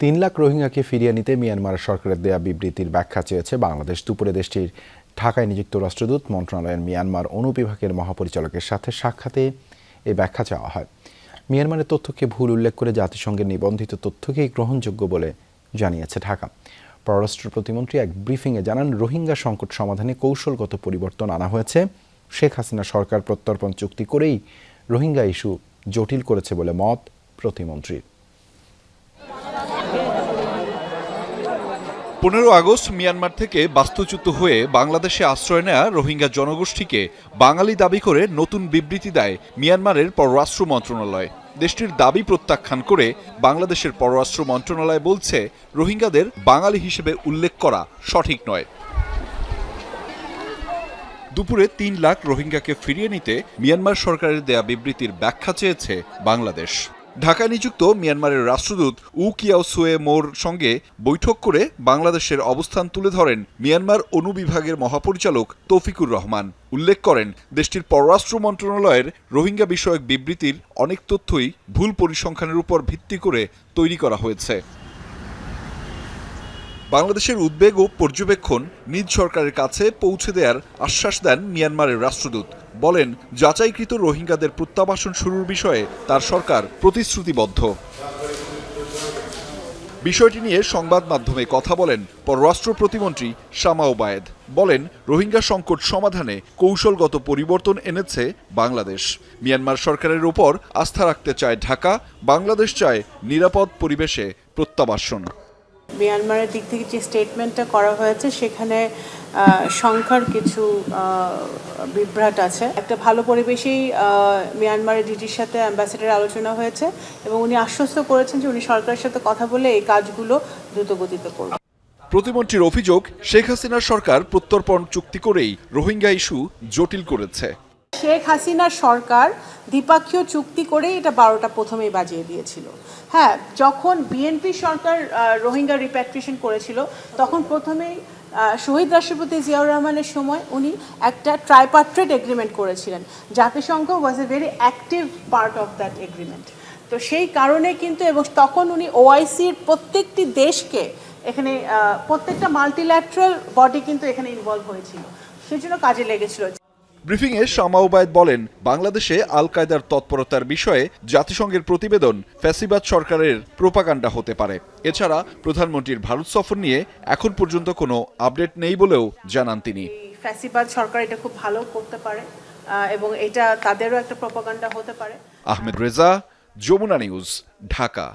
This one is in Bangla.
৩ লাখ রোহিঙ্গাকে ফিরিয়ে নিতে মিয়ানমার সরকারের দেয়া বিবৃতির ব্যাখ্যা চেয়েছে বাংলাদেশ। দুপুরে দেশটির ঢাকায় নিযুক্ত রাষ্ট্রদূত মন্ত্রণালয়ের মিয়ানমার অনুবিভাগের মহাপরিচালকের সাথে সাক্ষাতে এই ব্যাখ্যা চাওয়া হয়। মিয়ানমারের তথ্যকে ভুল উল্লেখ করে জাতিসংঘের নিবন্ধিত তথ্যকেই গ্রহণযোগ্য বলে জানিয়েছে ঢাকা। পররাষ্ট্র প্রতিমন্ত্রী এক ব্রিফিংয়ে জানান, রোহিঙ্গা সংকট সমাধানে কৌশলগত পরিবর্তন আনা হয়েছে। শেখ হাসিনা সরকার প্রত্যর্পণ চুক্তি করেই রোহিঙ্গা ইস্যু জটিল করেছে বলে মত প্রতিমন্ত্রীর। 15 আগস্ট মিয়ানমার থেকে বাস্তুচ্যুত হয়ে বাংলাদেশে আশ্রয় নেয়া রোহিঙ্গা জনগোষ্ঠীকে বাঙালি দাবি করে নতুন বিবৃতি দেয় মিয়ানমারের পররাষ্ট্র মন্ত্রণালয়। দেশটির দাবি প্রত্যাখ্যান করে বাংলাদেশের পররাষ্ট্র মন্ত্রণালয় বলছে, রোহিঙ্গাদের বাঙালি হিসেবে উল্লেখ করা সঠিক নয়। দুপুরে 3 লাখ রোহিঙ্গাকে ফিরিয়ে নিতে মিয়ানমার সরকারের দেয়া বিবৃতির ব্যাখ্যা চেয়েছে বাংলাদেশ। ঢাকায় নিযুক্ত মিয়ানমারের রাষ্ট্রদূত উ কিয়াও সুয়ে মোর সঙ্গে বৈঠক করে বাংলাদেশের অবস্থান তুলে ধরেন মিয়ানমার অনুবিভাগের মহাপরিচালক তৌফিকুর রহমান। উল্লেখ করেন, দেশটির পররাষ্ট্র মন্ত্রণালয়ের রোহিঙ্গা বিষয়ক বিবৃতির অনেক তথ্যই ভুল পরিসংখ্যানের উপর ভিত্তি করে তৈরি করা হয়েছে। বাংলাদেশের উদ্বেগ ও পর্যবেক্ষণ নিজ সরকারের কাছে পৌঁছে দেওয়ার আশ্বাস দেন মিয়ানমারের রাষ্ট্রদূত। বলেন, যাচাইকৃত রোহিঙ্গাদের প্রত্যাবাসন শুরুর বিষয়ে তার সরকার প্রতিশ্রুতিবদ্ধ। বিষয়টি নিয়ে সংবাদ মাধ্যমে কথা বলেন পররাষ্ট্র প্রতিমন্ত্রী শামা ওবায়েদ। বলেন, রোহিঙ্গা সংকট সমাধানে কৌশলগত পরিবর্তন এনেছে বাংলাদেশ। মিয়ানমার সরকারের উপর আস্থা রাখতে চায় ঢাকা, বাংলাদেশ চায় নিরাপদ পরিবেশে প্রত্যাবাসন। মিয়ানমারের দিক থেকে যে স্টেটমেন্টটা করা হয়েছে সেখানে সংখ্যার কিছু বিভ্রাট আছে। একটা ভালো পরিবেশেই মিয়ানমারের ডিজির সাথে অ্যাম্বাসেডার আলোচনা হয়েছে এবং উনি আশ্বস্ত করেছেন যে উনি সরকারের সাথে কথা বলে এই কাজগুলো দ্রুতগতিতে করবেন। প্রতিমন্ত্রীর অভিযোগ, শেখ হাসিনার সরকার প্রত্যর্পণ চুক্তি করেই রোহিঙ্গা ইস্যু জটিল করেছে। শেখ হাসিনার সরকার দ্বিপাক্ষীয় চুক্তি করেই এটা 12টা প্রথমেই বাজিয়ে দিয়েছিল। হ্যাঁ, যখন বিএনপি সরকার রোহিঙ্গা রিপ্যাট্রিয়েশন করেছিল তখন প্রথমেই শহীদ রাষ্ট্রপতি জিয়াউর রহমানের সময় উনি একটা ট্রাইপার্ট্রেট এগ্রিমেন্ট করেছিলেন। জাতিসংঘ was a very active part of that agreement. তো সেই কারণে কিন্তু, এবং তখন উনি ওআইসির প্রত্যেকটি দেশকে এখানে, প্রত্যেকটা মাল্টিল্যাটারাল বডি কিন্তু এখানে ইনভলভ হয়েছিল, সেই জন্য কাজে লেগেছিল। ব্রিফিংয়ে শামা ওবায়েদ বলেন, বাংলাদেশে আল কায়দার তৎপরতার বিষয়ে জাতিসংঘের প্রতিবেদন ফ্যাসিবাদ সরকারের প্রোপাগান্ডা হতে পারে। এছাড়া প্রধানমন্ত্রীর ভারত সফর নিয়ে এখন পর্যন্ত কোনো আপডেট নেই বলেও জানান তিনি। ফ্যাসিবাদ সরকার এটা খুব ভালো করতে পারে এবং এটা তাদেরও একটা প্রোপাগান্ডা হতে পারে। আহমেদ রেজা, যমুনা নিউজ, ঢাকা।